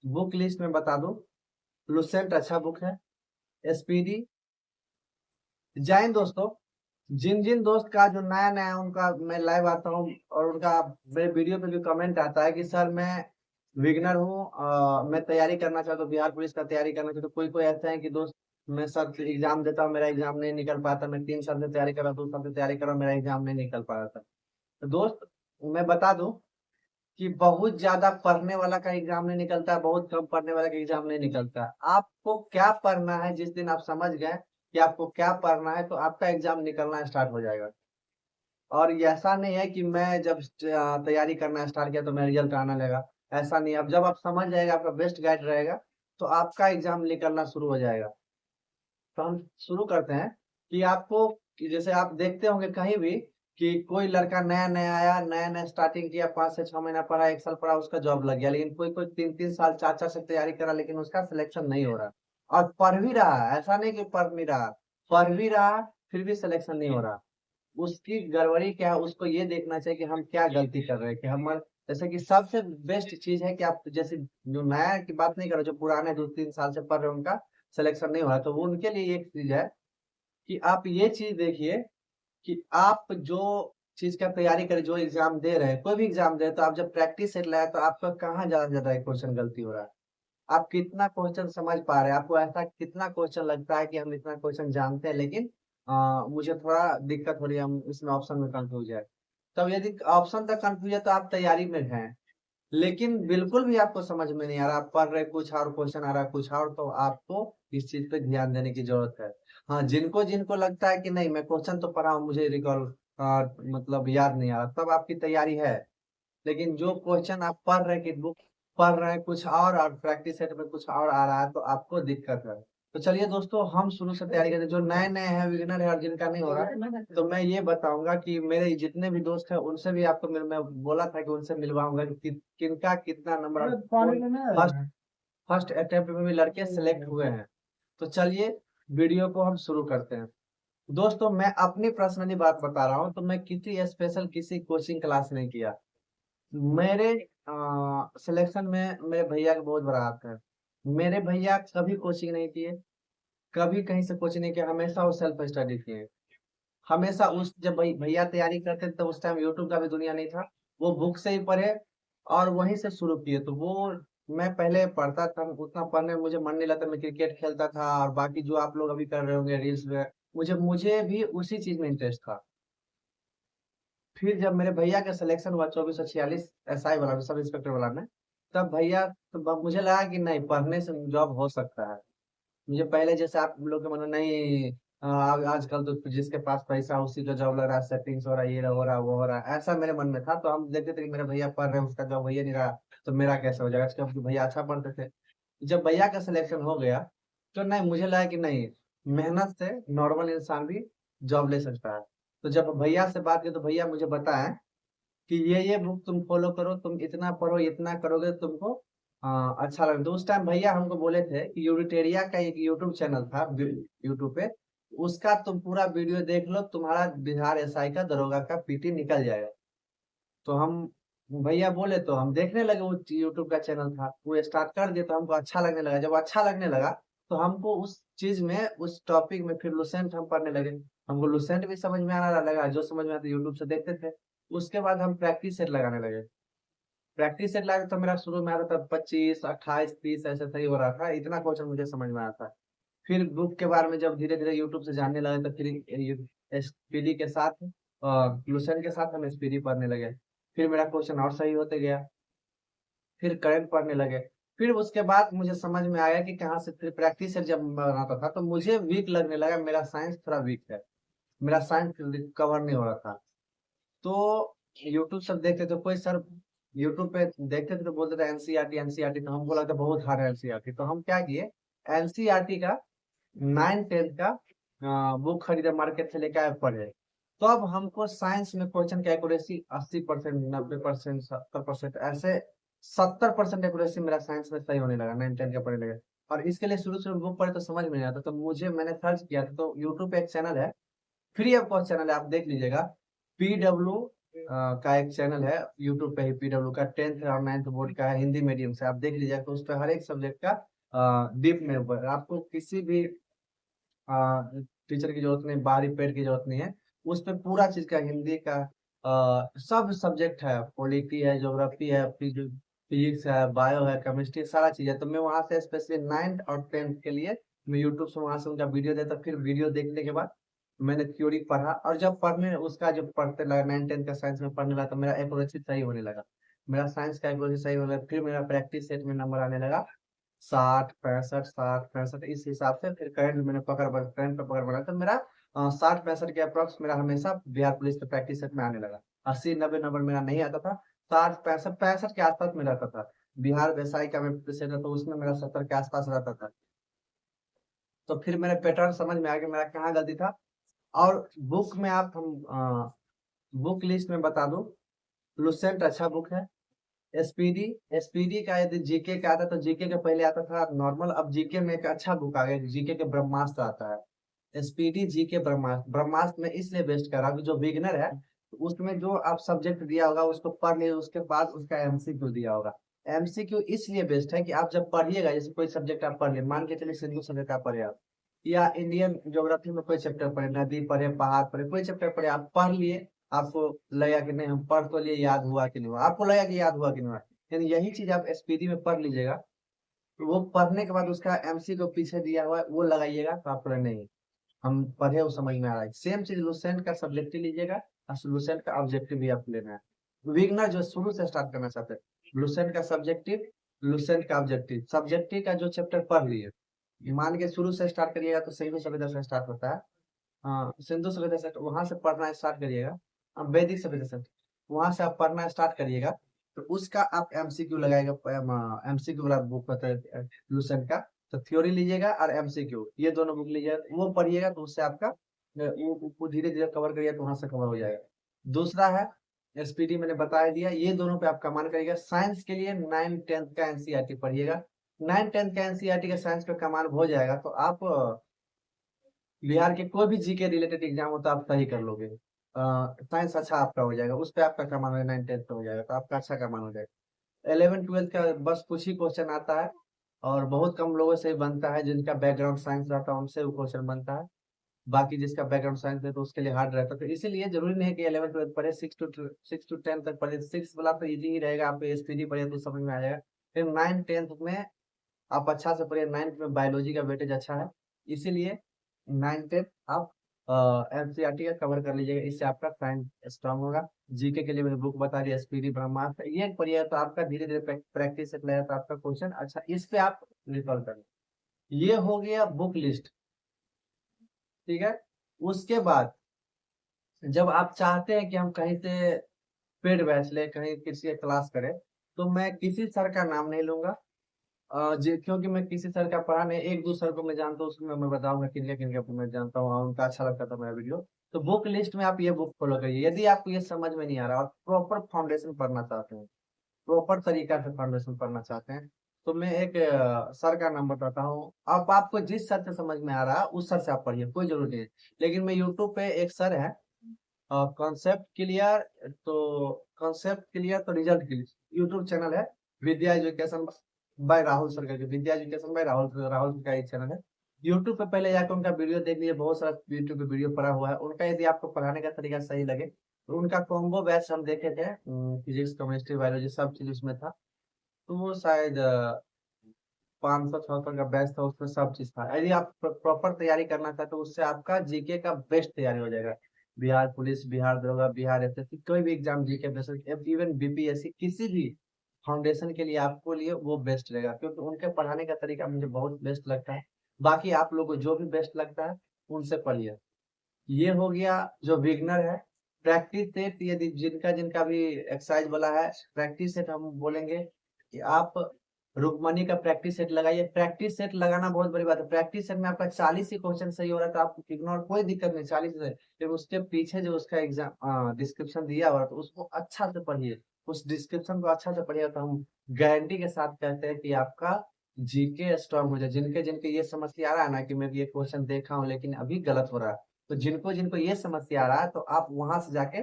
Book list में बता दूं, लुसेंट अच्छा बुक है, एसपीडी, जैन दोस्तों। जिन जिन दोस्त का जो नया नया उनका मैं लाइव आता हूँ और उनका मेरे वीडियो पे भी कमेंट आता है कि सर मैं विगनर हूँ, मैं तैयारी करना चाहता हूँ, बिहार पुलिस का तैयारी करना चाहता हूँ। कोई कोई ऐसा है कि दोस्त मैं सर एग्जाम देता हूँ, मेरा एग्जाम नहीं निकल पाता, मैं 3 साल से तैयारी कर रहा हूँ, 2 साल से तैयारी कर रहा हूँ, मेरा एग्जाम नहीं निकल पा रहा था। तो दोस्त मैं बता दूं कि बहुत ज्यादा पढ़ने वाला का एग्जाम नहीं निकलता, बहुत कम पढ़ने वाला का एग्जाम नहीं निकलता। आपको क्या पढ़ना है, जिस दिन आप समझ गए कि आपको क्या पढ़ना है, तो आपका एग्जाम निकलना स्टार्ट हो जाएगा। और ये ऐसा नहीं है कि मैं जब तैयारी करना स्टार्ट किया तो मेरा रिजल्ट आने लगा। ऐसा नहीं है। अब जब आप समझ जाएगा, आपका बेस्ट गाइड रहेगा, तो आपका एग्जाम निकलना शुरू हो जाएगा। तो हम शुरू करते हैं कि आपको, कि जैसे आप देखते होंगे कहीं भी कि कोई लड़का नया नया आया, नया नया स्टार्टिंग किया, 5 से 6 महीना पढ़ा, 1 साल पढ़ा, उसका जॉब लग गया। लेकिन कोई कोई 3 3 साल 4 4 से तैयारी करा, लेकिन उसका सिलेक्शन नहीं हो रहा। और पढ़ भी रहा है, ऐसा नहीं कि पढ़ नहीं रहा, पढ़ भी रहा, फिर भी सिलेक्शन नहीं हो रहा। उसकी गड़बड़ी क्या है, उसको ये देखना चाहिए कि हम क्या गलती कर रहे हैं, कि हम, जैसे कि सबसे बेस्ट चीज है कि आप जैसे जो नया की बात नहीं कर रहे, जो पुराने 2 3 साल से पढ़ रहे हैं उनका सिलेक्शन नहीं हो रहा, तो वो उनके लिए एक चीज है कि आप ये चीज देखिए कि आप जो चीज का तैयारी करें, जो एग्जाम दे रहे हैं, कोई भी एग्जाम दे रहे हैं, तो आप जब प्रैक्टिस सेट लाए तो आपका कहाँ ज्यादा से ज्यादा क्वेश्चन गलती हो रहा है। आप कितना क्वेश्चन समझ पा रहे हैं, आपको ऐसा कितना क्वेश्चन लगता है कि हम इतना क्वेश्चन जानते हैं, लेकिन मुझे थोड़ा दिक्कत हो रही है, हम इसमें ऑप्शन में कंफ्यूज है। तब यदि ऑप्शन तक कंफ्यूज है तो आप तैयारी में हैं, लेकिन बिल्कुल भी आपको समझ में नहीं आ रहा, आप पढ़ रहे कुछ और, क्वेश्चन आ रहा है कुछ और, तो आपको इस चीज पे ध्यान देने की जरूरत है। हाँ, जिनको जिनको लगता है कि नहीं मैं क्वेश्चन तो पढ़ा हूँ, मुझे रिकॉल मतलब याद नहीं आ रहा, तब आपकी तैयारी है। लेकिन जो क्वेश्चन आप पढ़ रहे हैं कि बुक पढ़ रहे हैं कुछ और प्रैक्टिस सेट में कुछ और आ रहा है, तो आपको दिक्कत है। तो चलिए दोस्तों, हम शुरू से तैयारी करते हैं। जो नए नए हैं, बिगिनर है और जिनका नहीं हो रहा है, तो मैं ये बताऊंगा कि मेरे जितने भी दोस्त हैं उनसे भी आपको मैं बोला था कि उनसे मिलवाऊंगा कि किनका कितना नंबर फर्स्ट फर्स्ट अटेम्प्ट में भी लड़के सेलेक्ट हुए हैं। तो चलिए वीडियो को हम शुरू करते हैं। दोस्तों मैं अपनी पर्सनली बात बता रहा हूँ, तो मैं किसी स्पेशल किसी कोचिंग क्लास नहीं किया। मेरे सिलेक्शन में मेरे भैया का बहुत बड़ा हाथ है। मेरे भैया कभी कोचिंग नहीं किए, कभी कहीं से कोचिंग नहीं किया, हमेशा वो सेल्फ स्टडी किए। हमेशा उस जब भैया तैयारी करते थे तो उस टाइम यूट्यूब का भी दुनिया नहीं था, वो बुक से ही पढ़े और वहीं से शुरू किए। तो वो, मैं पहले पढ़ता था, उतना पढ़ने में मुझे मन नहीं लगता, मैं क्रिकेट खेलता था और बाकी जो आप लोग अभी कर रहे होंगे रील्स में, मुझे भी उसी चीज में इंटरेस्ट था। फिर जब मेरे भैया का सिलेक्शन हुआ 2446 एसआई वाला, सब इंस्पेक्टर वाला में, तब भैया, तो मुझे लगा कि नहीं, पढ़ने से जॉब हो सकता है। मुझे पहले जैसे आप लोग के मन नहीं, आजकल तो जिसके पास पैसा उसी का जॉब लग रहा है, सेटिंग्स हो रहा है, ये हो रहा है, वो हो रहा है, ऐसा मेरे मन में था। तो हम देखते थे कि मेरे भैया पढ़ रहे हैं, उसका जॉब भैया नहीं रहा, तो मेरा कैसे हो जाएगा, क्योंकि भैया अच्छा पढ़ते थे। जब भैया का सिलेक्शन हो गया, तो नहीं, मुझे लगा कि नहीं, मेहनत से नॉर्मल इंसान भी जॉब ले सकता है। तो जब भैया से बात की तो भैया मुझे बताएं कि ये बुक तुम फॉलो करो, तुम इतना पढ़ो, इतना करोगे तो तुमको अच्छा लगे। तो उस टाइम भैया हमको बोले थे कि यूरिटेरिया का एक यूट्यूब चैनल था यूट्यूब पे, उसका तुम पूरा वीडियो देख लो, तुम्हारा बिहार एसआई का दरोगा का पीटी निकल जाएगा। तो हम, भैया बोले तो हम देखने लगे, वो यूट्यूब का चैनल था, वो स्टार्ट कर दिया, तो हमको अच्छा लगने लगा। जब अच्छा लगने लगा तो हमको उस चीज में, उस टॉपिक में फिर लुसेंट हम पढ़ने लगे। हमको लुसेंट भी समझ में आने लगा, जो समझ में आता यूट्यूब से देखते थे। उसके बाद हम प्रैक्टिस सेट लगाने लगे। प्रैक्टिस सेट लगा तो मेरा शुरू में आता था 25 28 30, ऐसे सही हो रहा था, इतना क्वेश्चन मुझे समझ में आता। फिर बुक के बारे में जब धीरे धीरे यूट्यूब से जानने लगे, तो फिर एसपीडी के साथ, लुसेंट के साथ हम एसपीडी पढ़ने लगे। फिर मेरा क्वेश्चन और सही होते गया। फिर करंट पढ़ने लगे। फिर उसके बाद मुझे समझ में आया कि कहाँ से, फिर प्रैक्टिस सेट जब बनाता था तो मुझे वीक लगने लगा, मेरा साइंस थोड़ा वीक है, मेरा साइंस कवर नहीं हो रहा था। तो यूट्यूब सब देखते थे, कोई सर यूट्यूब पे देखते थे तो बोलते थे एनसीईआरटी एनसीईआरटी, तो हमको लगता बहुत हार्ड है एनसीईआरटी। तो हम क्या किए, एनसीईआरटी का 9 10 का बुक खरीदे, मार्केट से लेकर आए, पढ़े। तो अब हमको साइंस में क्वेश्चन की एक्यूरेसी 80% 90% 70% ऐसे 70% एक्यूरेसी मेरा साइंस में सही होने लगा, 9 10 का पढ़ने लगे। और इसके लिए शुरू शुरू बुक पढ़े तो समझ में नहीं आता, तो मैंने सर्च किया था, तो यूट्यूब पे एक चैनल है, फ्री ऑफ कॉस्ट चैनल है, आप देख लीजिएगा, का एक चैनल है यूट्यूब पे ही, पीडब्ल्यू का 10th और 9th बोर्ड का है, हिंदी मीडियम से आप देख लीजिएगा। तो उस पर हर एक सब्जेक्ट का डीप में ऊपर आपको किसी भी टीचर की जरूरत नहीं, बाहरी पेड की जरूरत नहीं है। उस पे पूरा चीज का हिंदी का सब सब्जेक्ट है, पॉलिटी है, ज्योग्राफी है, फिजिक्स है, बायो है, केमिस्ट्री, सारा चीज है। तो मैं वहां से स्पेशली 9th और 10th के लिए मैं यूट्यूब से वहां से उनका वीडियो देता, फिर वीडियो देखने के बाद मैंने थ्योरी पढ़ा, और जब पढ़ने उसका जब पढ़ते लगा 9th 10th का साइंस में पढ़ने लगा, तो मेरा एक्यूरेसी सही होने लगा, मेरा साइंस का एक्यूरेसी सही होने लगा। फिर मेरा प्रैक्टिस सेट में नंबर आने लगा 60 65 60 65, इस हिसाब से फिर करंट मैंने करंट पे पकड़ बना, तो मेरा 60 65 के अप्रोक्स मेरा हमेशा बिहार पुलिस के प्रैक्टिस सेट में आने लगा। 80 90 नंबर मेरा नहीं आता था, 60 65 65 के आसपास में रहता था। बिहार वैसाई का मैं प्रैक्टिस सेट है, तो उसमें मेरा 70 के आसपास रहता था। तो फिर मेरे पैटर्न समझ में आ गया मेरा कहाँ गलती था। और बुक में आप हम बुक लिस्ट में बता दूं, लुसेंट अच्छा बुक है। एसपीडी, एसपीडी का यदि जीके का आता तो जीके के पहले आता था नॉर्मल, अब जीके में एक अच्छा बुक आ गया, जीके के ब्रह्मास्त्र आता है। एसपीडी जीके ब्रह्मास्त्र, ब्रह्मास्त्र में इसलिए बेस्ट कर रहा हूँ कि जो बिगनर है उसमें जो आप सब्जेक्ट दिया होगा उसको पढ़ लिए, उसके बाद उसका एमसीक्यू दिया होगा। एमसीक्यू इसलिए बेस्ट है कि आप जब पढ़िएगा, जैसे कोई सब्जेक्ट आप पढ़ लिए, मान के चलिए सिंधु सभ्यता आप पढ़े आप, या इंडियन ज्योग्राफी में कोई चैप्टर पढ़े, नदी पढ़े, पहाड़ पढ़े, कोई चैप्टर पढ़े, आप पढ़ लिए, आपको लगा कि नहीं हम पढ़ तो लिए, याद हुआ कि नहीं हुआ, आपको लगा कि याद हुआ कि नहीं हुआ, यानी यही चीज आप एसपीडी में पढ़ लीजिएगा। तो वो पढ़ने के बाद उसका एमसी को पीछे दिया हुआ है वो लगाइएगा, तो आप नहीं हम पढ़े वो समझ में आ रहा है। सेम चीज लुसेंट का सब्जेक्टिव लीजिएगा, और लुसेंट का ऑब्जेक्टिव भी आपको लेना है। विगनर जो शुरू से स्टार्ट करना चाहते हैं, लुसेंट का सब्जेक्टिव, लुसेंट का ऑब्जेक्टिव, सब्जेक्टिव का जो चैप्टर पढ़ लिए, मान के शुरू से स्टार्ट करिएगा तो सिंधु सभ्यता से स्टार्ट होता है। हाँ, सिंधु सभ्यता से वहां से पढ़ना स्टार्ट करिएगा। वैदिक सभ्यता से वहां से आप पढ़ना स्टार्ट करिएगा, तो उसका आप एमसीक्यू लगाएगा। एमसीक्यू वाला बुक होता है लुसेंट का। तो थ्योरी लीजिएगा और एमसीक्यू, ये दोनों बुक लीजिएगा, वो पढ़िएगा, तो उससे आपका वो धीरे धीरे कवर करिएगा, तो वहां से कवर हो जाएगा। दूसरा है एसपीडी, मैंने बता दिया, ये दोनों पे आप कमान करिएगा। साइंस के लिए 9th 10th का एनसीईआरटी पढ़िएगा। 9th 10th का एनसीईआरटी का साइंस पे कमान हो जाएगा, तो आप बिहार के कोई भी जीके रिलेटेड एग्जाम हो तो आप सही कर लोगे। साइंस अच्छा आपका हो जाएगा, उस पे आपका कमान 9th 10th हो जाएगा, तो आपका अच्छा कमान हो जाएगा। 11th 12th का बस कुछ ही क्वेश्चन आता है, और बहुत कम लोगों से ही बनता है, जिनका बैकग्राउंड साइंस रहता है उनसे वो क्वेश्चन बनता है। बाकी जिसका बैकग्राउंड साइंस है तो उसके लिए हार्ड रहता है, तो इसीलिए जरूरी नहीं है कि 11th 12th पढ़े, 6 to 10 तक पढ़े। 6 वाला तो इजी ही रहेगा, आप एसपीडी पढ़े तो समझ में आ जाएगा। फिर 9th 10th में आप अच्छा से पढ़िए। 9th में बायोलॉजी का वेटेज अच्छा है, इसीलिए 9th 10th आप एनसीईआरटी का कवर कर लीजिएगा, इससे आपका साइंस स्ट्रांग होगा। जीके के लिए मैंने बुक बता दी, एसपीडी ब्रह्मास्त्र, ये पढ़िएगा तो आपका धीरे धीरे प्रैक्टिस से लगेगा, तो आपका क्वेश्चन अच्छा इस पे आप रिकॉल करें। ये हो गया बुक लिस्ट, ठीक है। उसके बाद जब आप चाहते हैं कि हम कहीं से पेड बैच ले, कहीं किसी का क्लास करें, तो मैं किसी सर का नाम नहीं लूंगा, क्योंकि मैं किसी सर का पढ़ा नहीं, एक दो सर को मैं जानता हूँ, उसमें मैं बताऊंगा किन किन को मैं जानता हूँ और उनका अच्छा लगता था मेरा वीडियो। तो बुक लिस्ट में आप ये बुक फॉलो करिए। यदि आपको ये समझ में नहीं आ रहा और प्रॉपर फाउंडेशन पढ़ना चाहते हैं, प्रॉपर तरीका से फाउंडेशन पढ़ना चाहते हैं, तो मैं एक सर का नाम बताता हूँ। अब आपको जिस सर से समझ में आ रहा है उस सर से आप पढ़िए, कोई जरूरी नहीं है। लेकिन मैं यूट्यूब पे एक सर है, कॉन्सेप्ट क्लियर, तो कॉन्सेप्ट क्लियर तो रिजल्ट क्लियर यूट्यूब चैनल है, विद्या एजुकेशन बाय राहुल सर का, विद्या एजुकेशन बाय राहुल राहुल का एक चैनल है। यूट्यूब पे पहले जाकर उनका वीडियो देख लीजिए, बहुत सारा यूट्यूब पे वीडियो पड़ा हुआ है उनका। यदि आपको पढ़ाने का तरीका सही लगे, तो उनका कॉम्बो बैच हम देखे थे, फिजिक्स केमिस्ट्री बायोलॉजी सब चीज उसमें था। तो वो शायद 500 600 का बैच था, उसमें सब चीज था। यदि आप प्रॉपर तैयारी करना चाहते तो उससे आपका जीके का बेस्ट तैयारी हो जाएगा। बिहार पुलिस, बिहार दरोगा, बिहार एसएससी, कोई भी exam GK best, even BPSC, किसी भी फाउंडेशन के लिए आपको लिए वो बेस्ट रहेगा, क्योंकि उनके पढ़ाने का तरीका मुझे बहुत बेस्ट लगता है। बाकी आप लोग को जो भी बेस्ट लगता है उनसे पढ़िए। ये हो गया जो बिगनर है। प्रैक्टिस सेट, यदि जिनका जिनका भी एक्सरसाइज वाला है, प्रैक्टिस सेट हम बोलेंगे कि आप रुकमनी का प्रैक्टिस सेट लगाइए। प्रैक्टिस सेट लगाना बहुत बड़ी बात है। प्रैक्टिस सेट में आपका 40 ही क्वेश्चन सही हो रहा है तो आप इग्नोर, कोई दिक्कत नहीं, 40 से फिर उसके पीछे जो उसका एग्जाम डिस्क्रिप्शन दिया हुआ है तो उसको अच्छा से पढ़िए। उस डिस्क्रिप्शन को अच्छा से पढ़िए, तो हम गारंटी के साथ कहते हैं कि आपका जीके स्ट्रांग हो जाए। जिनके जिनके ये समस्या आ रहा है ना कि मैं ये क्वेश्चन देखा हूँ लेकिन अभी गलत हो रहा है, तो जिनको जिनको ये समस्या आ रहा है तो आप वहां से जाके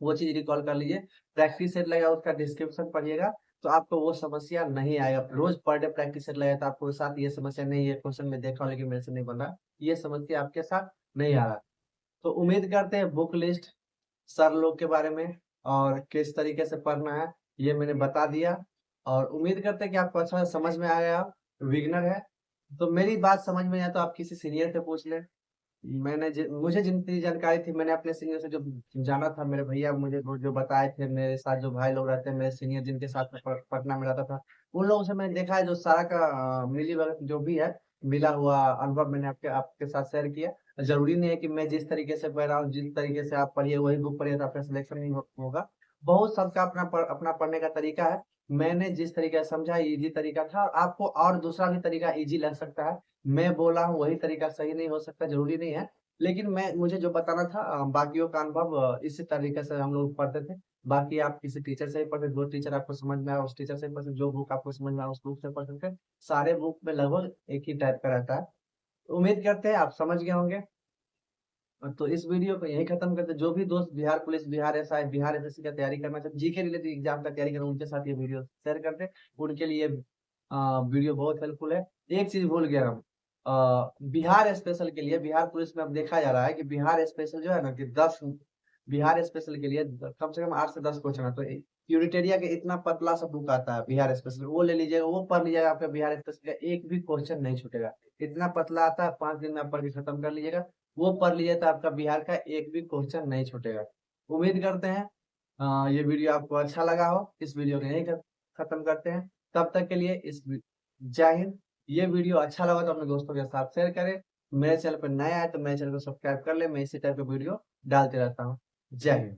वो चीज रिकॉल कर लीजिए। प्रैक्टिस सेट लगेगा, उसका डिस्क्रिप्शन पढ़िएगा, तो आपको वो समस्या नहीं आएगा। रोज पर डे प्रैक्टिस सेट लगेगा तो आपको साथ ये समस्या नहीं है, क्वेश्चन में देखा हूं लेकिन मेरे से नहीं बन रहा, ये समस्या आपके साथ नहीं आ रहा। तो उम्मीद करते हैं बुक लिस्ट, सर लोग के बारे में और किस तरीके से पढ़ना है ये मैंने बता दिया, और उम्मीद करते हैं कि आपको अच्छा से समझ में आ गया। विगनर है तो मेरी बात समझ में नहीं आया तो आप किसी सीनियर से पूछ लें। मुझे जितनी जानकारी थी मैंने अपने सीनियर से जो जाना था, मेरे भैया मुझे जो बताए थे, मेरे साथ जो भाई लोग रहते हैं, मेरे सीनियर जिनके साथ में पटना में रहता था, उन लोगों से मैंने देखा है जो सारा का मिली भगत जो भी है, मिला हुआ अनुभव मैंने आपके आपके साथ शेयर किया। जरूरी नहीं है कि मैं जिस तरीके से पढ़ रहा हूँ, जिस तरीके से आप पढ़िए वही बुक पढ़िए तो आपका सिलेक्शन नहीं होगा। बहुत सबका अपना पढ़ने का तरीका है। मैंने जिस तरीके से समझा इजी तरीका था, और आपको और दूसरा भी तरीका इजी लग सकता है। मैं बोला हूँ वही तरीका सही नहीं हो सकता, जरूरी नहीं है। लेकिन मुझे जो बताना था, बाकियों का अनुभव इसी तरीके से हम लोग पढ़ते थे। बाकी आप किसी टीचर से ही पढ़ते, जो टीचर आपको समझ में आया उस टीचर से ही पढ़ते, जो बुक आपको समझ में आया उस बुक से पढ़ सकते हैं। सारे बुक में लगभग एक ही टाइप का रहता है। उम्मीद करते हैं आप समझ गए होंगे। तो इस वीडियो को यही खत्म करते हैं। जो भी दोस्त Bihar police, Bihar SI, Bihar SSC का तैयारी करना चाहते, जीके रिलेटेड एग्जाम का तैयारी करना, उनके साथ ये वीडियो शेयर करते हैं। उनके लिए वीडियो बहुत हेल्पफुल है। एक चीज भूल गया हम, बिहार स्पेशल के लिए, बिहार पुलिस में अब देखा जा रहा है कि बिहार स्पेशल जो है ना कि 10, बिहार स्पेशल के लिए कम से कम 8 से 10 क्वेश्चन है। तो यूनिटेरिया के इतना पतला सा बुक आता है बिहार स्पेशल, वो ले लीजिएगा, वो पढ़ लीजिएगा, आपका बिहार स्पेशल का एक भी क्वेश्चन नहीं छूटेगा। इतना पतला आता है, 5 दिन में आप पढ़ के खत्म कर लीजिएगा। वो पढ़ लीजिए तो आपका बिहार का एक भी क्वेश्चन नहीं छूटेगा। उम्मीद करते हैं ये वीडियो आपको अच्छा लगा हो। इस वीडियो को यहीं खत्म करते हैं। तब तक के लिए जय हिंद। ये वीडियो अच्छा लगा तो अपने दोस्तों के साथ शेयर करें। मेरे चैनल पर नया है तो मेरे चैनल को सब्सक्राइब कर ले, मैं इसी टाइप का वीडियो डालते रहता हूँ। जय हिंद।